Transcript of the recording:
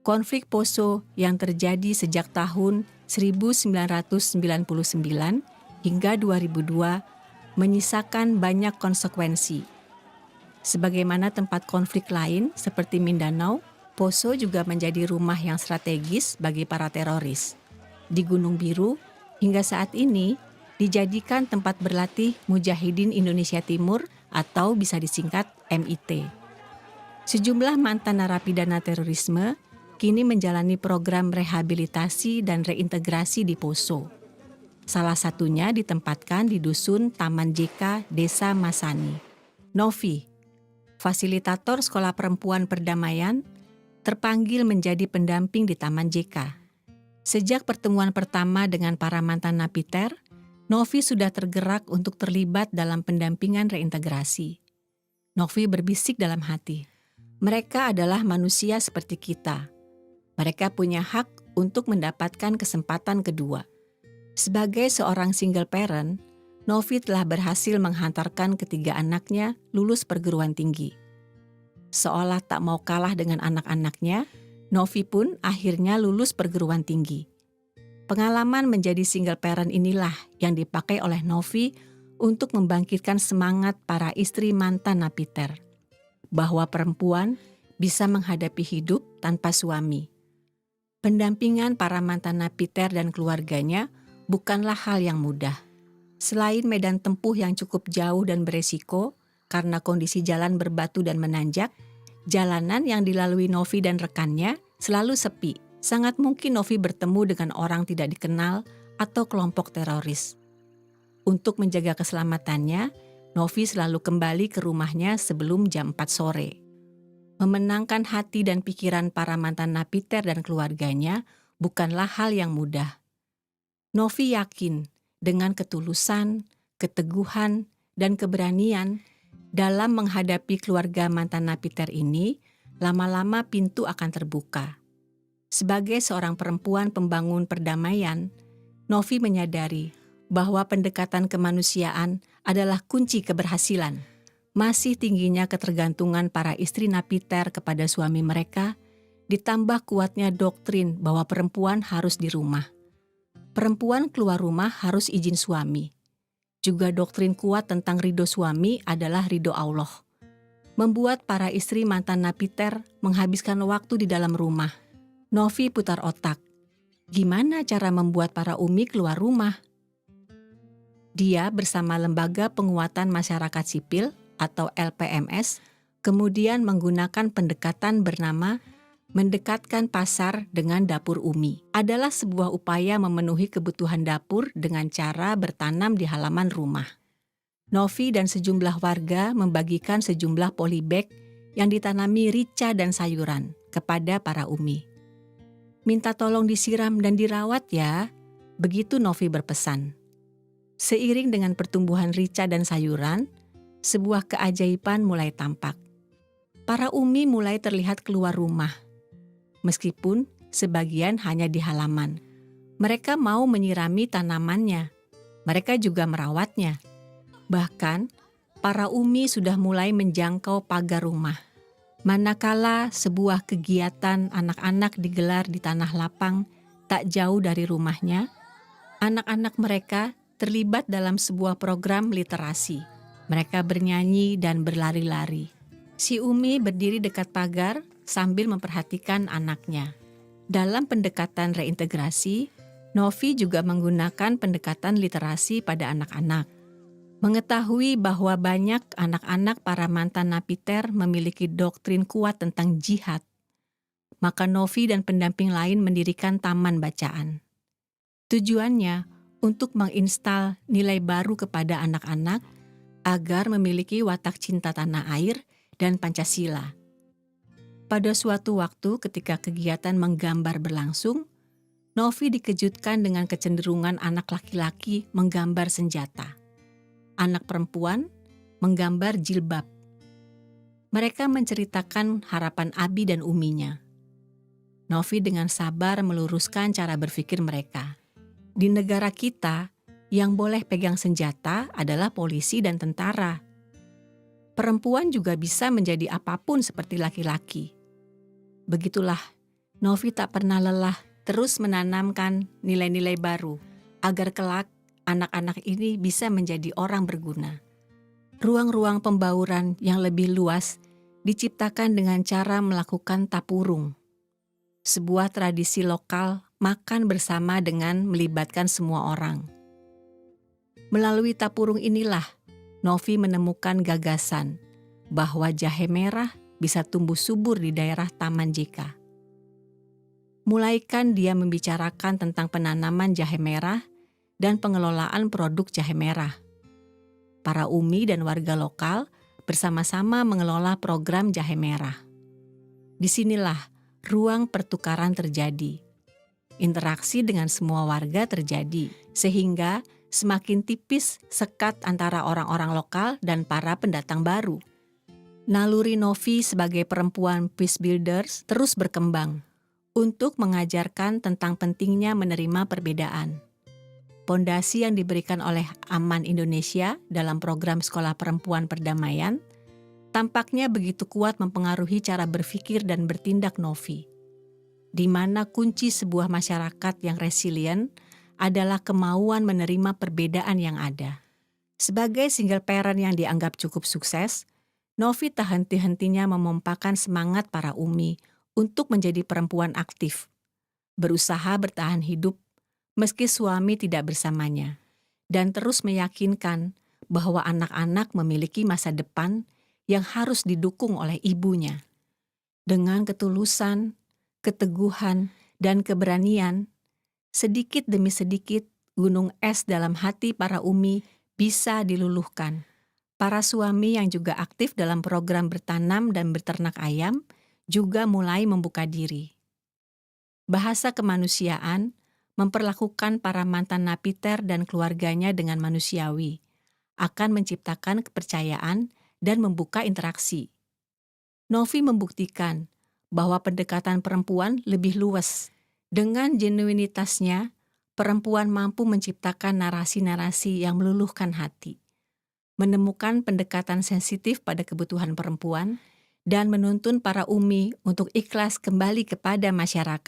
Konflik Poso yang terjadi sejak tahun 1999 hingga 2002 menyisakan banyak konsekuensi. Sebagaimana tempat konflik lain seperti Mindanao, Poso juga menjadi rumah yang strategis bagi para teroris. Di Gunung Biru, hingga saat ini dijadikan tempat berlatih Mujahidin Indonesia Timur atau bisa disingkat MIT. Sejumlah mantan narapidana terorisme kini menjalani program rehabilitasi dan reintegrasi di Poso. Salah satunya ditempatkan di Dusun Taman JK Desa Masani. Novi, fasilitator Sekolah Perempuan Perdamaian, terpanggil menjadi pendamping di Taman JK. Sejak pertemuan pertama dengan para mantan napiter, Novi sudah tergerak untuk terlibat dalam pendampingan reintegrasi. Novi berbisik dalam hati, mereka adalah manusia seperti kita. Mereka punya hak untuk mendapatkan kesempatan kedua. Sebagai seorang single parent, Novi telah berhasil menghantarkan ketiga anaknya lulus perguruan tinggi. Seolah tak mau kalah dengan anak-anaknya, Novi pun akhirnya lulus perguruan tinggi. Pengalaman menjadi single parent inilah yang dipakai oleh Novi untuk membangkitkan semangat para istri mantan napiter, bahwa perempuan bisa menghadapi hidup tanpa suami. Pendampingan para mantan napiter dan keluarganya bukanlah hal yang mudah. Selain medan tempuh yang cukup jauh dan beresiko karena kondisi jalan berbatu dan menanjak, jalanan yang dilalui Novi dan rekannya selalu sepi. Sangat mungkin Novi bertemu dengan orang tidak dikenal atau kelompok teroris. Untuk menjaga keselamatannya, Novi selalu kembali ke rumahnya sebelum jam 4 sore. Memenangkan hati dan pikiran para mantan napiter dan keluarganya bukanlah hal yang mudah. Novi yakin dengan ketulusan, keteguhan, dan keberanian dalam menghadapi keluarga mantan napiter ini, lama-lama pintu akan terbuka. Sebagai seorang perempuan pembangun perdamaian, Novi menyadari bahwa pendekatan kemanusiaan adalah kunci keberhasilan. Masih tingginya ketergantungan para istri napiter kepada suami mereka, ditambah kuatnya doktrin bahwa perempuan harus di rumah. Perempuan keluar rumah harus izin suami. Juga doktrin kuat tentang ridho suami adalah ridho Allah. Membuat para istri mantan napiter menghabiskan waktu di dalam rumah. Novi putar otak. Gimana cara membuat para umi keluar rumah? Dia bersama Lembaga Penguatan Masyarakat Sipil atau LPMS, kemudian menggunakan pendekatan bernama mendekatkan pasar dengan dapur umi. Adalah sebuah upaya memenuhi kebutuhan dapur dengan cara bertanam di halaman rumah. Novi dan sejumlah warga membagikan sejumlah polybag yang ditanami rica dan sayuran kepada para umi. Minta tolong disiram dan dirawat ya, begitu Novi berpesan. Seiring dengan pertumbuhan rica dan sayuran, sebuah keajaiban mulai tampak. Para umi mulai terlihat keluar rumah. Meskipun sebagian hanya di halaman. Mereka mau menyirami tanamannya. Mereka juga merawatnya. Bahkan, para umi sudah mulai menjangkau pagar rumah. Manakala sebuah kegiatan anak-anak digelar di tanah lapang tak jauh dari rumahnya, anak-anak mereka terlibat dalam sebuah program literasi. Mereka bernyanyi dan berlari-lari. Si Umi berdiri dekat pagar sambil memperhatikan anaknya. Dalam pendekatan reintegrasi, Novi juga menggunakan pendekatan literasi pada anak-anak. Mengetahui bahwa banyak anak-anak para mantan napiter memiliki doktrin kuat tentang jihad, maka Novi dan pendamping lain mendirikan taman bacaan. Tujuannya untuk menginstal nilai baru kepada anak-anak agar memiliki watak cinta tanah air dan Pancasila. Pada suatu waktu ketika kegiatan menggambar berlangsung, Novi dikejutkan dengan kecenderungan anak laki-laki menggambar senjata. Anak perempuan menggambar jilbab. Mereka menceritakan harapan Abi dan Uminya. Novi dengan sabar meluruskan cara berpikir mereka. Di negara kita, yang boleh pegang senjata adalah polisi dan tentara. Perempuan juga bisa menjadi apapun seperti laki-laki. Begitulah, Novi tak pernah lelah terus menanamkan nilai-nilai baru agar kelak anak-anak ini bisa menjadi orang berguna. Ruang-ruang pembauran yang lebih luas diciptakan dengan cara melakukan tapurung, sebuah tradisi lokal makan bersama dengan melibatkan semua orang. Melalui tapurung inilah Novi menemukan gagasan bahwa jahe merah bisa tumbuh subur di daerah Taman JK. Mulaikan dia membicarakan tentang penanaman jahe merah dan pengelolaan produk jahe merah. Para UMI dan warga lokal bersama-sama mengelola program jahe merah. Disinilah ruang pertukaran terjadi. Interaksi dengan semua warga terjadi, sehingga semakin tipis sekat antara orang-orang lokal dan para pendatang baru. Naluri Novi sebagai perempuan peace builders terus berkembang untuk mengajarkan tentang pentingnya menerima perbedaan. Pondasi yang diberikan oleh Aman Indonesia dalam program Sekolah Perempuan Perdamaian tampaknya begitu kuat mempengaruhi cara berpikir dan bertindak Novi, di mana kunci sebuah masyarakat yang resilient adalah kemauan menerima perbedaan yang ada. Sebagai single parent yang dianggap cukup sukses, Novi tak henti-hentinya memompakan semangat para UMI untuk menjadi perempuan aktif, berusaha bertahan hidup meski suami tidak bersamanya, dan terus meyakinkan bahwa anak-anak memiliki masa depan yang harus didukung oleh ibunya. Dengan ketulusan, keteguhan, dan keberanian, sedikit demi sedikit gunung es dalam hati para UMI bisa diluluhkan. Para suami yang juga aktif dalam program bertanam dan beternak ayam juga mulai membuka diri. Bahasa kemanusiaan memperlakukan para mantan napiter dan keluarganya dengan manusiawi, akan menciptakan kepercayaan dan membuka interaksi. Novi membuktikan bahwa pendekatan perempuan lebih luas. Dengan genuinitasnya, perempuan mampu menciptakan narasi-narasi yang meluluhkan hati, menemukan pendekatan sensitif pada kebutuhan perempuan, dan menuntun para UMI untuk ikhlas kembali kepada masyarakat.